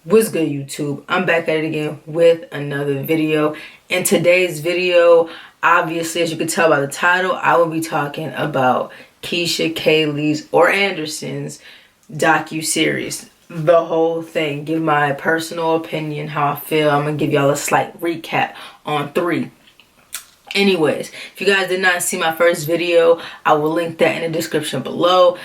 What's good, YouTube? I'm back at it again with another video. In today's video, obviously, as you can tell by the title, I will be talking about Keesha Kaylee's or Anderson's docu-series. The whole thing. Give my personal opinion, how I feel. I'm going to give y'all a slight recap on 3. Anyways, if you guys did not see my first video, I will link that in the description below.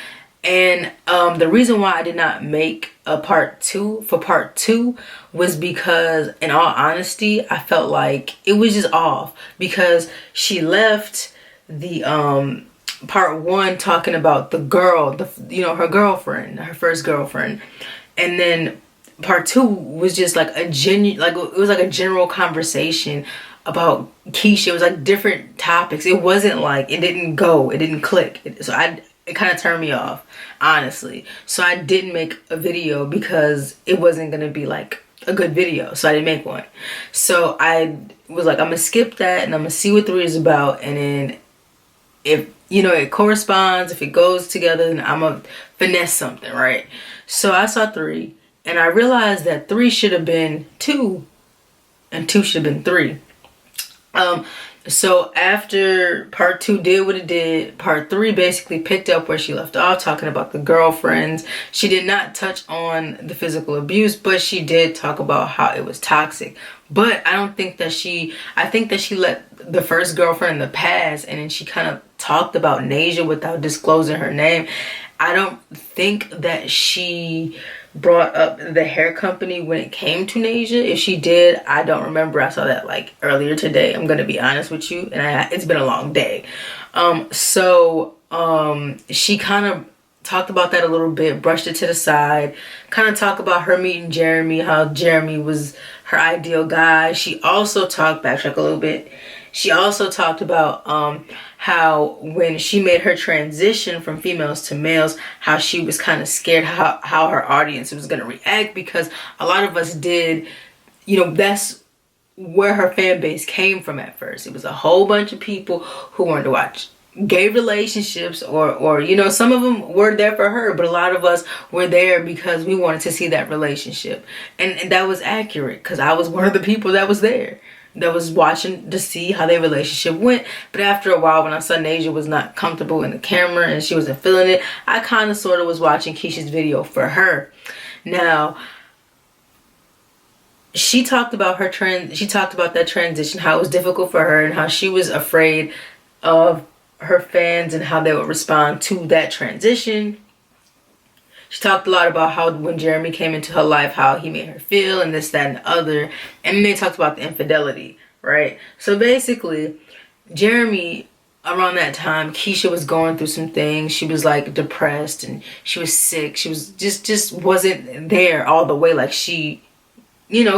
And the reason why I did not make a part 2 for part 2 was because, in all honesty, I felt like it was just off, because she left the part 1 talking about the girl, her girlfriend, her first girlfriend, and then part 2 was just like a it was like a general conversation about Keesha. It was like different topics. It wasn't like, it didn't click. It kind of turned me off, honestly. So I didn't make a video because it wasn't going to be like a good video. So I didn't make one. So I was like, I'm going to skip that and I'm going to see what 3 is about. And then if, it corresponds, if it goes together, then I'm going to finesse something, right? So I saw 3 and I realized that 3 should have been 2 and 2 should have been 3. So after part 2 did what it did, part 3 basically picked up where she left off, talking about the girlfriends. She did not touch on the physical abuse, but she did talk about how it was toxic. But I think that she let the first girlfriend in the past, and then she kind of talked about Nasia without disclosing her name. I don't think that she brought up the hair company when it came to Nasia. If she did, I don't remember. I saw that like earlier today. I'm gonna be honest with you, and it's been a long day. She kind of talked about that a little bit, brushed it to the side, kind of talked about her meeting Jeremy, how Jeremy was her ideal guy. She also backtrack a little bit. She also talked about how when she made her transition from females to males, how she was kind of scared how her audience was going to react, because a lot of us did, that's where her fan base came from at first. It was a whole bunch of people who wanted to watch gay relationships, or some of them were there for her, but a lot of us were there because we wanted to see that relationship. And that was accurate, because I was one of the people that was there, that was watching to see how their relationship went. But after a while, when I saw Nasia was not comfortable in the camera and she wasn't feeling it, I kind of sort of was watching Keesha's video for her. Now, she talked about that transition, how it was difficult for her and how she was afraid of her fans and how they would respond to that transition. She talked a lot about how when Jeremy came into her life, how he made her feel and this, that, and the other. And then they talked about the infidelity, right? So basically, Jeremy, around that time, Keesha was going through some things. She was like depressed and she was sick. She was just wasn't there all the way like she,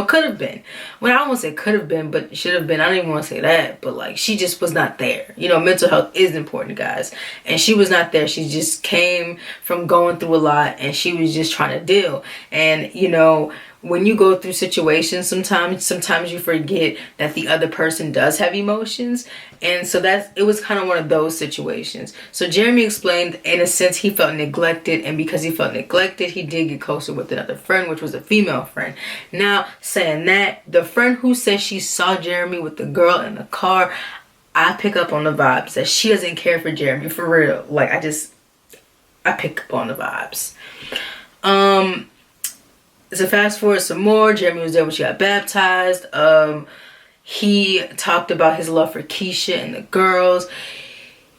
could have been. Well, I won't say could have been, but should have been. I don't even want to say that, but like she just was not there. Mental health is important, guys, and she was not there. She just came from going through a lot, and she was just trying to deal. And when you go through situations, sometimes you forget that the other person does have emotions. And so it was kind of one of those situations. So Jeremy explained, in a sense, he felt neglected, and because he felt neglected, he did get closer with another friend, which was a female friend. Now, saying that, the friend who said she saw Jeremy with the girl in the car, I pick up on the vibes that she doesn't care for Jeremy, for real. Like, I pick up on the vibes. So fast forward some more. Jeremy was there when she got baptized. He talked about his love for Keesha and the girls.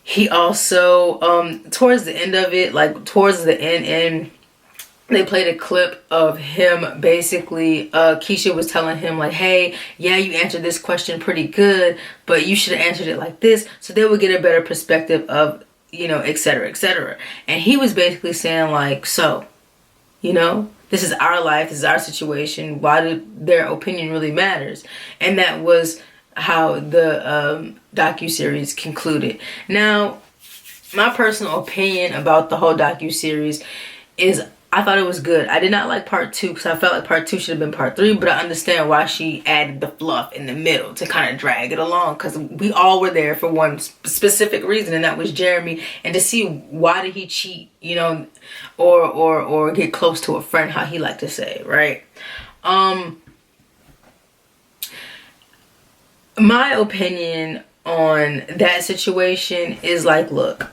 He also, towards the end of it, and they played a clip of him basically, Keesha was telling him like, hey, yeah, you answered this question pretty good, but you should have answered it like this, so they would get a better perspective of, etc., etc. And he was basically saying like, so, this is our life, this is our situation, why do their opinion really matters? And that was how the docu-series concluded. Now, my personal opinion about the whole docu-series is I thought it was good. I did not like part 2 because I felt like part 2 should have been part 3, but I understand why she added the fluff in the middle to kind of drag it along, because we all were there for one specific reason, and that was Jeremy, and to see why did he cheat, or get close to a friend, how he liked to say, right? My opinion on that situation is like, look,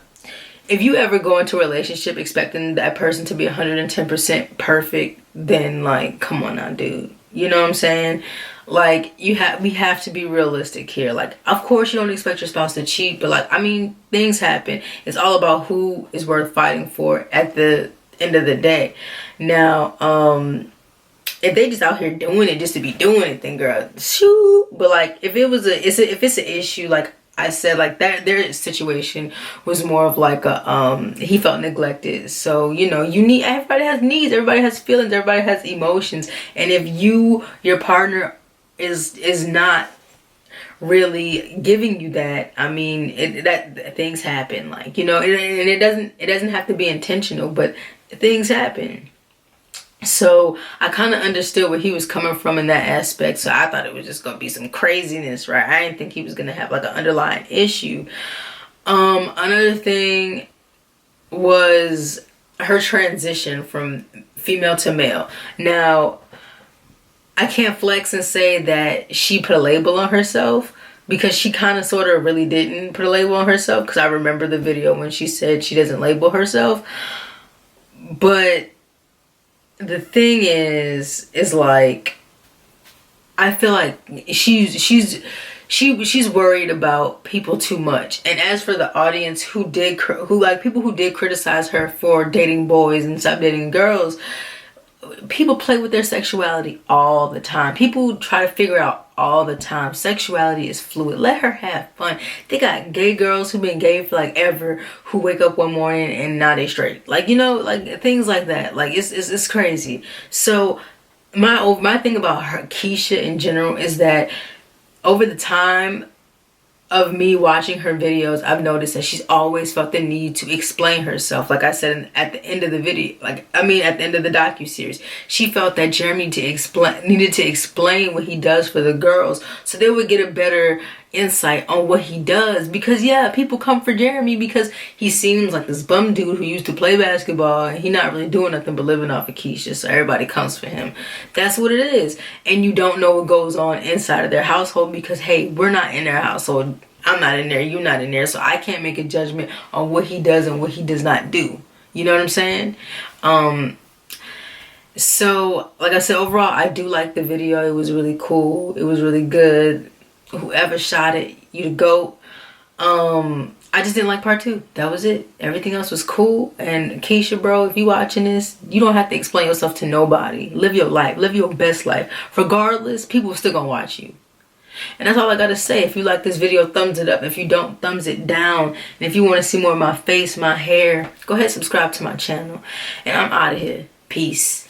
if you ever go into a relationship expecting that person to be 110% perfect, then like, come on now, dude. You know what I'm saying? Like, we have to be realistic here. Like, of course you don't expect your spouse to cheat, but like, I mean, things happen. It's all about who is worth fighting for at the end of the day. Now, if they just out here doing it just to be doing it, then girl, shoot. But like, if it's an issue, like I said, like that, their situation was more of like a he felt neglected. So you know, everybody has needs, everybody has feelings, everybody has emotions, and if your partner is not really giving you that, I mean, that things happen, like, you know, and it doesn't have to be intentional, but things happen. So I kind of understood where he was coming from in that aspect. So I thought it was just gonna be some craziness, right? I didn't think he was gonna have like an underlying issue. Another thing was her transition from female to male. Now, I can't flex and say that she put a label on herself, because she kind of sort of really didn't put a label on herself, because I remember the video when she said she doesn't label herself. But the thing is like, I feel like she's worried about people too much. And as for the audience who people who did criticize her for dating boys and stop dating girls, people play with their sexuality all the time. People try to figure out all the time. Sexuality is fluid. Let her have fun. They got gay girls who've been gay for like ever, who wake up one morning and now they straight. Like, you know, like things like that. Like it's crazy. So my thing about her, Keesha in general, is that over the time of me watching her videos, I've noticed that she's always felt the need to explain herself. Like I said at the end of the video, at the end of the docuseries, she felt that Jeremy needed to explain what he does for the girls, so they would get a better insight on what he does. Because yeah, people come for Jeremy because he seems like this bum dude who used to play basketball and he not really doing nothing but living off of Keesha, so everybody comes for him. That's what it is. And you don't know what goes on inside of their household, because hey, we're not in their household. I'm not in there, you're not in there, so I can't make a judgment on what he does and what he does not do. You know what I'm saying? So like I said, overall I do like the video. It was really cool, it was really good. Whoever shot it, you the GOAT. I just didn't like part 2. That was it. Everything else was cool. And Keesha, bro, if you watching this, you don't have to explain yourself to nobody. Live your life. Live your best life. Regardless, people are still gonna watch you. And that's all I gotta say. If you like this video, thumbs it up. If you don't, thumbs it down. And if you want to see more of my face, my hair, go ahead, subscribe to my channel. And I'm out of here. Peace.